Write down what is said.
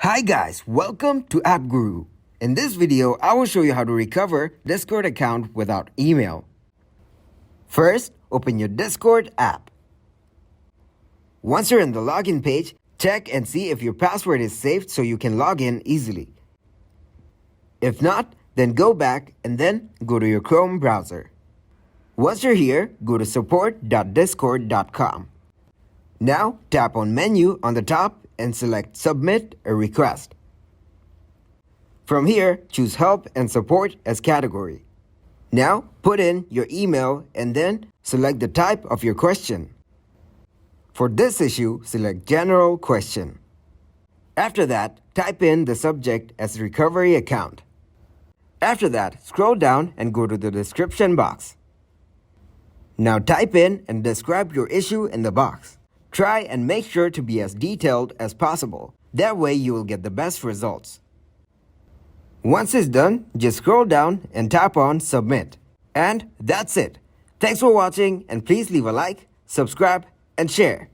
Hi guys, welcome to App Guru. In this video, I will show you how to recover Discord account without email. First, open your Discord app. Once you're in the login page, check and see if your password is saved so you can log in easily. If not, then go back and then go to your Chrome browser. Once you're here, go to support.discord.com. Now, tap on Menu on the top and select Submit a Request. From here, choose Help and Support as category. Now, put in your email and then select the type of your question. For this issue, select General Question. After that, type in the subject as Recovery Account. After that, scroll down and go to the description box. Now type in and describe your issue in the box. Try and make sure to be as detailed as possible. That way you will get the best results. Once it's done, just scroll down and tap on Submit. And that's it. Thanks for watching and please leave a like, subscribe, and share.